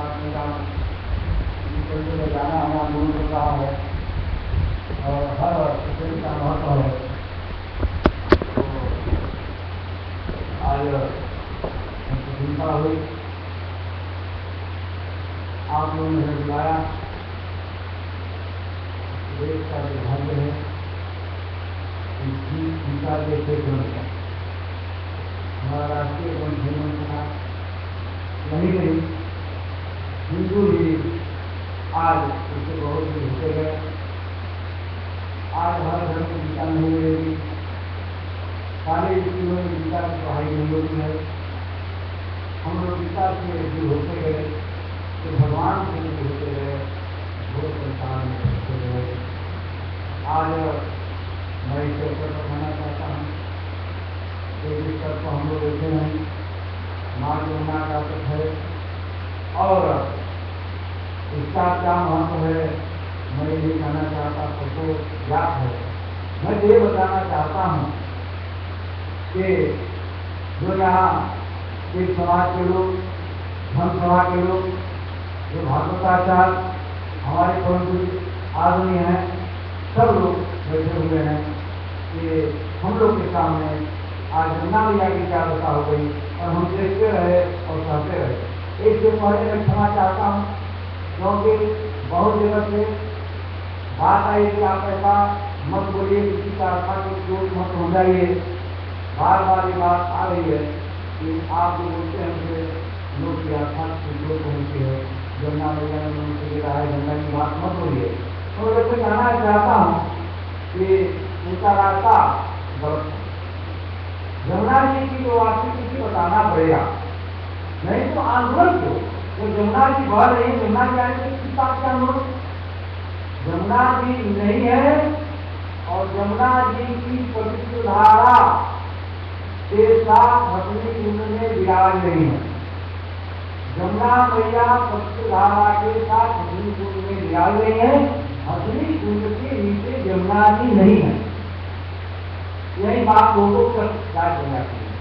मेरा में जाना हमारा मूल हो रहा है और हर स्टेशन का महत्व है। तो आज हमको चिंता हुई, आप लोगों ने बुलाया। देश का दुर्भाग्य है कि गीता जैसे ग्रंथ हमारा राष्ट्रीय ग्रंथ था, नहीं हिंदू ही आज उससे बहुत ही होते गए। आज हर घर में गीता नहीं मिलेगी, सारे स्कूलों में गीता की पढ़ाई नहीं होती है। हम लोग गीता से भी होते गए, तो भगवान से भी होते गए, बहुत संसार में होते गए। आज मैं इस अवसर पर कहना चाहता हूँ कि जिस स्तर को हम लोग देखे हैं, माँ यमुना का तट है और इसका क्या महत्व है मैं ये कहना चाहता, सबको ज्ञात है। मैं ये बताना चाहता हूँ कि जो यहाँ एक समाज के लोग, धर्म सभा के लोग, जो भागवताचार्य हमारे परम आदमी हैं, सब लोग बैठे हुए हैं कि हम लोग के सामने आज यमुना मैया की क्या दशा हो गई और हम देखते रहे और सहते रहे। एक से पहले मैं क्षमा चाहता हूँ, क्योंकि बहुत जगह से बात आई कि आप ऐसा मत बोलिए, किसी का अर्था को चोट मत हो जाइए। बार बार ये बात आ रही है कि आप जो बोलते हैं उनसे लोग की अर्था को चोट पहुँचती है, यमुना मैया ने उनसे गिरा है, गंगा की बात मत बोलिए। तो मैं वैसे कहना चाहता हूँ कि उनका रास्ता गलत है। यमुना जी की जो वास्तविक की बताना पड़ेगा, नहीं तो आंदोलन क्यों? तो यमुना जी बह रही है, यमुना जी आने किस बात का आंदोलन? यमुना जी नहीं है और यमुना जी की पवित्र धारा के साथ हथनी कुंड में विराज नहीं है। यमुना मैया पवित्र धारा के साथ हथनी कुंड में विराज नहीं है। हथनी कुंड के नीचे यमुना जी नहीं है। यही बात लोगों को याद करना चाहिए।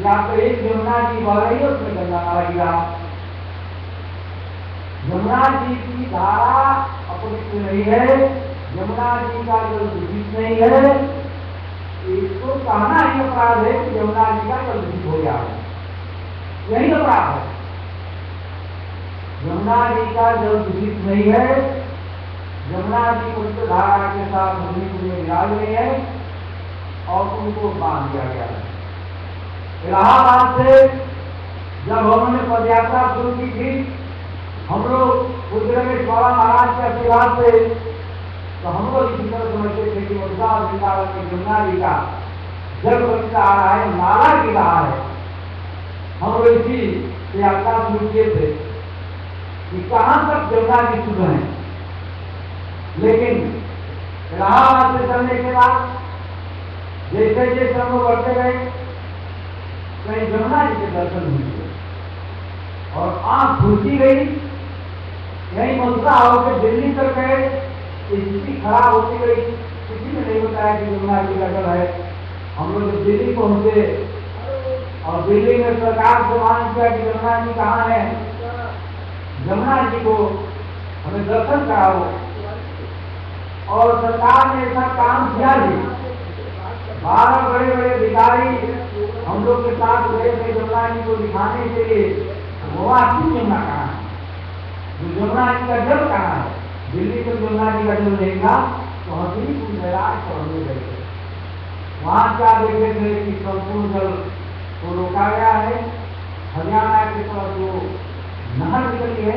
यहाँ पर एक यमुना जी बह रही है, उसमें गंगा नारा गिरा। यमुना जी की धारा अपवित्र नहीं है, यमुना जी का जल दूषित नहीं है। इसको कहना ही अपराध है कि यमुना जी का जल दूषित हो गया है, यही अपराध है। यमुना जी का जल दूषित नहीं है, यमुना जी पवित्र धारा के साथ हथनी कुंड में विराज नहीं है और उनको बांध दिया गया है। इलाहाबाद से जब हमने पदयात्रा शुरू की थी, हम लोग पूज्य बाबा महाराज के आशीर्वाद से, तो हम लोग इसी तरह समझते थे कि मथुरा वृंदावन में यमुना जी का जल बचता आ रहा है, नाला गिर रहा है। हम लोग इसी यात्रा शुरू किए थे कि कहाँ तक यमुना जी शुद्ध है। लेकिन इलाहाबाद से चलने के बाद जैसे जैसे हम लोग बढ़ते गए, कहीं यमुना जी के दर्शन हुए और आंख खुलती गई। यही मथुरा होकर दिल्ली तक गए, स्थिति खराब होती गई। किसी ने नहीं बताया कि यमुना जी का जल है। हम लोग जब दिल्ली पहुंचे और दिल्ली में सरकार से मांग किया कि यमुना जी कहाँ है, यमुना जी को हमें दर्शन कराओ, और सरकार ने ऐसा काम किया भी। 12 बड़े बड़े अधिकारी हम लोग के साथ गए थे यमुना जी को दिखाने के लिए। वो वास्तविक यमुना कहाँ है, जो यमुना जी का जल कहाँ है। दिल्ली में यमुना जी का जल नहीं था, तो हथनी कुंड बैराज चढ़ने गए थे। वहाँ क्या देखे थे कि संपूर्ण जल को रोका गया है। हरियाणा के तरफ जो नहर निकली है,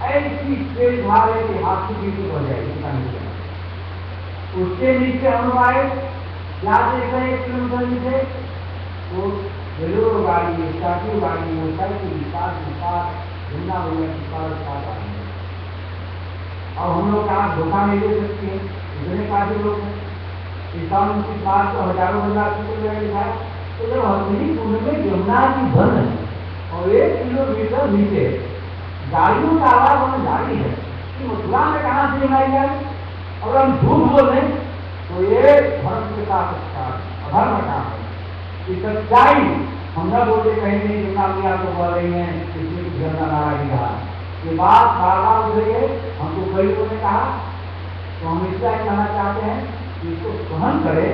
ऐसी तेज धार है कि हाथी नीचे बढ़ जाएगी। उसके नीचे हम आए, क्या देख रहे 1 किलोमीटर नीचे, तो जरूर गाड़ी, स्कॉर्पियो गाड़ी, मोटरसाइकिल विकास यमुना मैया की साथ आ रही है। और हम लोग यहाँ धोखा नहीं दे सकते हैं, इतने काफी लोग हैं। किसान की बात तो हजारों हजार लिखा। तो जब हथनी कुंड में यमुना जी बंद है और 1 किलोमीटर नीचे गाड़ियों का आवाज हमें जारी है कि मथुरा में कहाँ से यमुना जी आई। अगर हम झूठ बोल दें तो ये धर्म के साथ अधर्म काम है। कि सच्चाई हम न बोले कहीं नहीं यमुना मैया तो बोल रही है, इसमें गंगा नारा गिरा। ये बात बार बार उठ रही है, हमको कई लोगों ने कहा, तो हम इसका कहना चाहते हैं कि इसको सहन करे।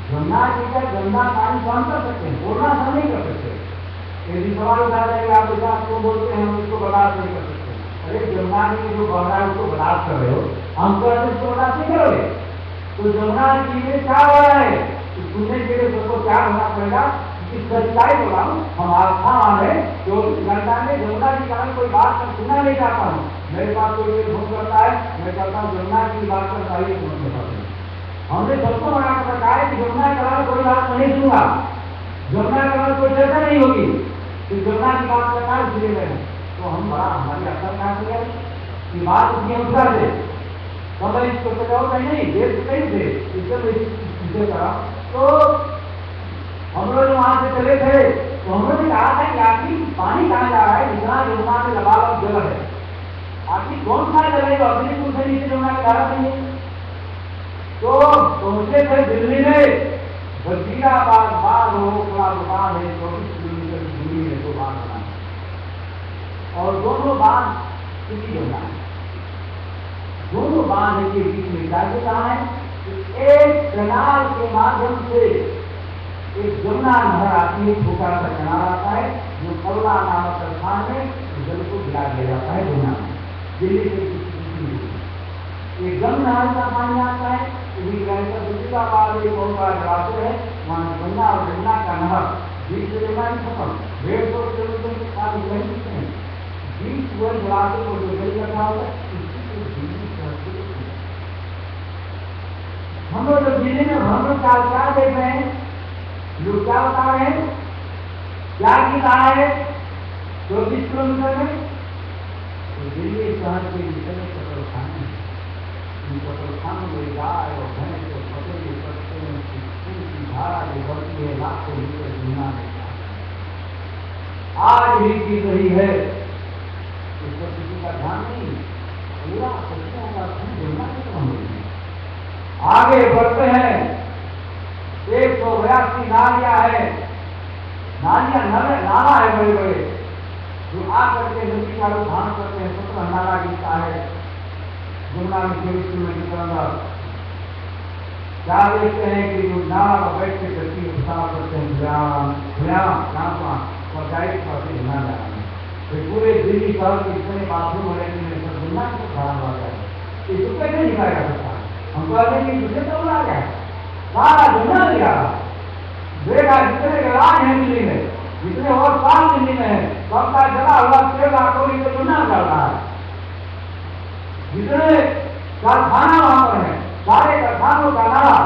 गंगा जी का गंदा पानी सहन कर सकते हैं, बोलना सहन नहीं कर सकते। यदि सवाल उठा जाएगा आप ऐसा क्यों बोलते हैं, हम इसको बर्दाश्त नहीं कर सकते। अरे गंगा जी में जो बह रहा है उसको बर्दाश्त कर रहे हो, हम कहते हैं उसको बर्दाश्त नहीं करोगे। तो जमुना जी में क्या हो रहा है, सुनने के लिए सबको क्या होना पड़ेगा कि सच्चाई बोला हूँ, हम आस्था माने 24 घंटा में जमुना जी का कोई बात मैं सुनना नहीं चाहता हूँ। मेरे पास कोई फोन करता है, मैं कहता हूँ जमुना जी की बात करता है, हमने सबको मना कर रखा है कि जमुना के बारे कोई बात नहीं सुनूंगा, जमुना के बारे कोई चर्चा नहीं होगी, तो जमुना की बात करना है इसलिए मैं। तो हम बड़ा हमारी असर क्या किया कि बात उसकी अनुसार से तब इसको तो नहीं देश कहीं थे इससे करा। तो हम लोग वहां से चले थे, तो हम लोग ने कहा था कि आखिर पानी कहाँ जा रहा है, जितना जमुना में लबालब जल है, आखिर कौन सा जल है जो अपनी कुल से नीचे जमुना की धारा नहीं है। तो पहुंचे थे दिल्ली में, वजीराबाद बांध हो बड़ा दुकान है, 24 किलोमीटर की दूरी में दो बांध बना और दोनों बांध किसी जमुना है, दोनों बांध के बीच में जाके कहा है कि एक कैनाल के माध्यम से एक जमुना नहर आती है, छोटा सा कैनाल आता है जो करुणा नामक स्थान में जल को गिरा दिया जाता है जमुना में, दिल्ली से एक गंगा नहर का पानी आता है। वजीराबाद एक बहुत बड़ा जलाशय है, वहाँ गंगा और जमुना का नहर बीच से जमुना नहीं खत्म, 150 किलोमीटर के साथ हैं, बीच हुए जलाशय को जो जल रखा होगा हम लोग जो दिल्ली में हम लोग क्या देख रहे हैं, लोग क्या बता रहे हैं, क्या की रहा है 24 किलोमीटर में। तो दिल्ली शहर के जितने कतलखाने हैं, इन कतलखानों में गाय और भैंस को पकड़े सकते हैं, की धारा जो बढ़ती है लाखों लीटर दुनिया में आज भी गिर रही है, इस पर किसी का ध्यान नहीं, पूरा सच्चों का दुनिया में कम हो। आगे बढ़ते हैं, 182 नालियां है, नालियां नाला है बड़े बड़े जो आकर के नदी का रूप धारण करते हैं, 17 नाला गिरता है जमुना में 24 किलोमीटर के अंदर। क्या देखते हैं कि जो नाला पर बैठ के धरती को साफ करते हैं, पंचायत पास घुमा जा रहे हैं, पूरे दिल्ली शहर के जितने बाथरूम है सब जमुना को खराब हो गया है, इसको कैसे निकाला जा सकता है। हम कहते हैं कि दूसरे तो आ गया सारा जमुना लिया देखा, जितने इलाज है दिल्ली में, जितने और साल दिल्ली में है, सबका जला हुआ 6 लाख तो जमुना चल रहा है। जितने कारखाना वहां पर है, सारे कारखानों का नारा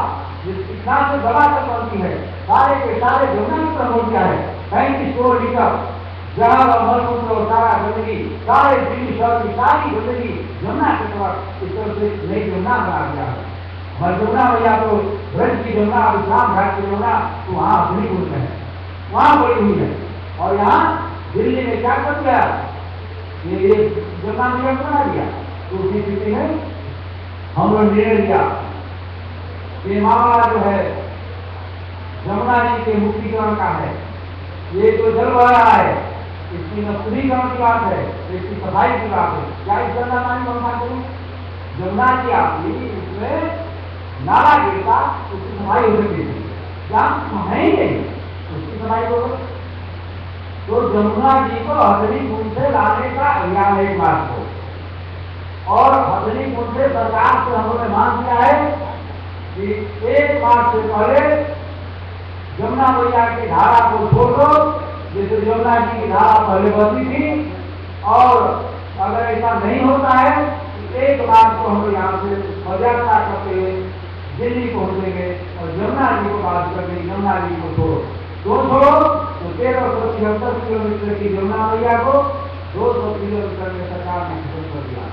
जितना से दवा तक बनती है, सारे के सारे जमुना की तरफ क्या है, 35 लीटर जहां मलमूत्र और सारा गंदगी, सारे दिल्ली शहर की सारी गंदगी जमुना की तरफ इस तरह से नई जमुना बना दिया है। हमारी जमुना भैया तो ब्रज की जमुना, इस्लाम घाट की जमुना तो वहाँ हथनीकुंड में है, वहाँ पड़ी हुई है। और यहाँ दिल्ली में क्या कर दिया, ये जमुना नियम बना दिया, तो उसी स्थिति में हम लोग निर्णय लिया ये मामला जो है जमुना जी के मुक्तिकरण का है। ये जो जल बह रहा है इसकी न शुद्धिकरण की बात है, इसकी सफाई की बात है। क्या इस गंगा पानी को हम करूँ, जमुना जी आपकी इसमें नाला गिरता उसकी सफाई हो सकती थी, क्या है ही नहीं उसकी सफाई हो। तो जमुना जी को हथनीकुंड से लाने का अभियान है 1 मार्च को, और हथनीकुंड से सरकार से हम लोगों ने मांग किया है कि 1 मार्च से पहले जमुना मैया की धारा को छोड़ दो, जैसे जमुना जी की धारा पहले बहती थी। और अगर ऐसा नहीं होता है तो 1 मार्च को हम लोग यहाँ से पदयात्रा करते हुए दिल्ली पहुंचेंगे और जमुना जी को बात करके जमुना जी को छोड़ो, तो 1373 किलोमीटर की जमुना मैया को 200 किलोमीटर में सरकार ने खत्म कर दिया।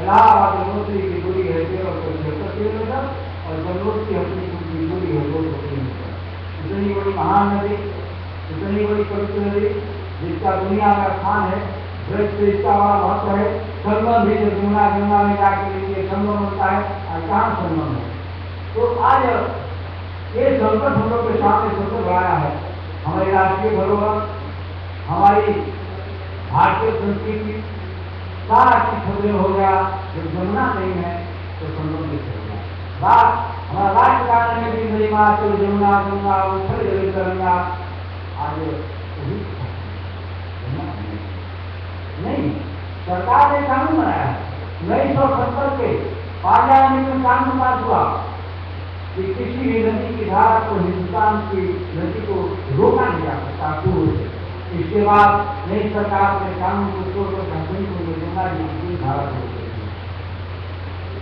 इलाहाबाद जन्मोत्सवी की दूरी है 1373 किलोमीटर और जन्मोत्सवी हथनीकुंड की दूरी है 200 किलोमीटर। इतनी बड़ी महान नदी, इतनी बड़ी पवित्र नदी जिसका दुनिया में स्थान है, ब्रज से इसका बड़ा महत्व है। संगम भी जब जमुना गंगा में जाके लिए संगम होता है, अचान संगम है। तो आज ये संकट हम लोग के सामने सबसे बड़ा है, हमारी राष्ट्रीय धरोहर, हमारी भारतीय संस्कृति, सारा की खबरें हो गया। जब जमुना नहीं है तो संगम कैसे होगा? बात हमारा राष्ट्रगान में भी मेरी माँ चलो जमुना जमुना उछल जल करूंगा। आज नहीं, सरकार ने कानून बनाया है 1970 के पार्लियामेंट में कानून पास हुआ कि किसी भी नदी की धारा को हिंदुस्तान की नदी को रोका नहीं जा सकता पूर्व से। इसके बाद नई सरकार ने कानून को छोड़कर झांसी को गंगा जी की धारा को रोक दिया।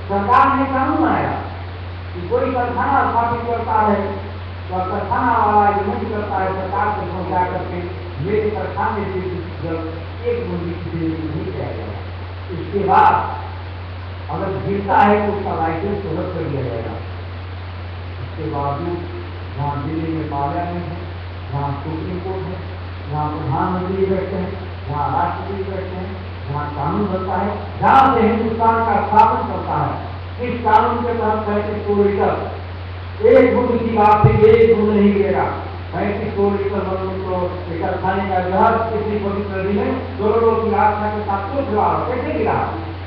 सरकार ने कानून बनाया कि कोई कारखाना स्थापित करता है तो कारखाना वाला जो नहीं करता है सरकार से पहुंचा करके मेरे कारखाने से जब एक मुंडी की नहीं किया जाएगा। इसके बाद अगर गिरता है तो उसका लाइसेंस रद्द कर दिया जाएगा। इसके बावजूद जहाँ दिल्ली में पार्लियामेंट है, जहाँ सुप्रीम कोर्ट है, जहाँ प्रधानमंत्री बैठते हैं, जहाँ राष्ट्रपति बैठते हैं, जहाँ कानून बनता है, जहाँ से हिंदुस्तान का स्थापन करता है, इस कानून के तहत 35 लीटर एक बूंद की बात से एक बूंद नहीं गिरेगा। 35 लीटर मतलब तो एक खाने का जहर किसी पवित्र नदी में करोड़ों की आस्था के साथ क्यों गिरा? कैसे गिरा?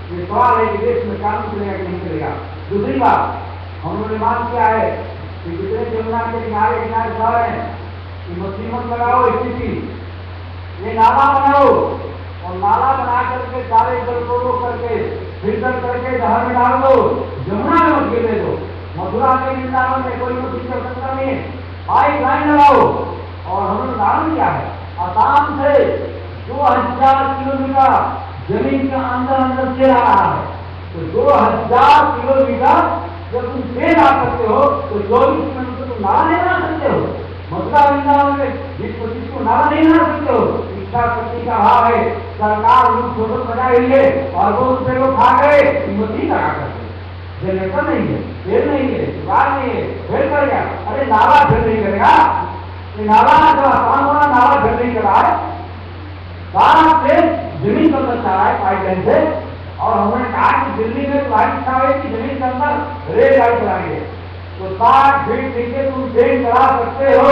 ये सवाल है कि देश में कानून चलेगा कि नहीं चलेगा। दूसरी बात, हम लोगों ने मांग किया है कि जितने जमुना के किनारे किनारे शहर हैं कि मछली मत लगाओ, स्थिति ये नाला बनाओ और नाला बना करके सारे जल को रोक करके फिल्टर करके नहर में डाल दो, जमुना में मत गिरने दो। मथुरा के वृंदावन में कोई मछली कर सकता नहीं है। पाइप लाइन लगाओ। और हमने उदाहरण दिया है आसाम से 2000 किलोमीटर जमीन के अंदर अंदर से आ रहा है। तो 2000 किलोमीटर जब तुम ट्रेन आ सकते हो तो 24 किलोमीटर तुम नाला नहीं बना सकते हो। मथुरा वृंदावन में 20-25 को नाला नहीं बना सकते हो। इच्छा शक्ति का अभाव है। सरकार रूप शोषण बनाई हुई है और वो उस पे खा गए हिम्मती लगा करते। जनरेटर नहीं है, तेल नहीं है, जुगाड़ नहीं है, फेल कर गया। अरे नाला फेल नहीं करेगा। नाला जो आसान वाला नाला फेल नहीं कर रहा है, सारा तेल जमीन के अंदर चला है पाइपलाइन से। और हमने कहा कि दिल्ली में तुम्हारी इच्छा है कि जमीन के अंदर रेलगाड़ी चलाएंगे तो 60 फीट नीचे तुम ट्रेन चला सकते हो,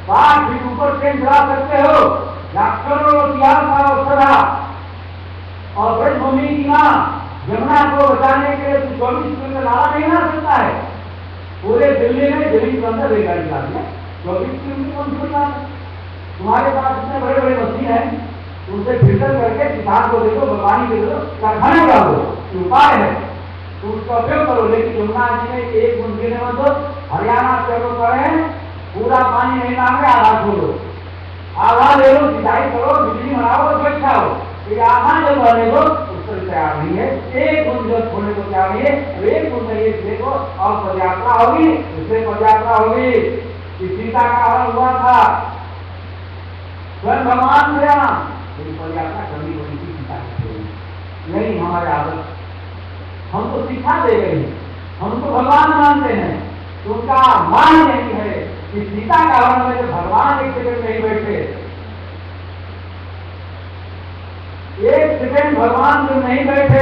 60 फीट ऊपर ट्रेन चला सकते हो। करोड़ों की आस्था और ब्रह्मभूमि की मां जमुना को बचाने के लिए 24 किलोमीटर नाला नहीं बना सकता है। पूरे दिल्ली में जमीन के अंदर रेलगाड़ी चला दिया 24 किलोमीटर कौन सी बात है? तुम्हारे पास इतने बड़े बड़े मशीन है, उनसे फिल्टर करके किसान को दे दो, भगवानी दे दो, कारखाने डाल दो, उपाय है तो उसका उपयोग करो। लेकिन यमुना जी में एक बूंद गिरने मत दो। हरियाणा चलो करें, पूरा पानी नहीं मांगे, आधा छोड़ो, आधा ले लो, सिंचाई करो, बिजली बनाओ, सुरक्षा हो। ये आधा जब रहने दो उस पर तैयार नहीं है। एक बूंद जब छोड़ने को तैयार नहीं है, एक बूंद एक देखो और पदयात्रा होगी, उससे पदयात्रा होगी। सीता का हरण हुआ था स्वयं भगवान से, पदयात्रा करनी पड़ी थी सीता की। नहीं हमारे आदत, हम तो शिक्षा दे गए, हम तो भगवान मानते हैं। तो उनका मान नहीं है कि सीता का हरण में जो भगवान एक सेकंड नहीं बैठे, एक सेकंड भगवान जो नहीं बैठे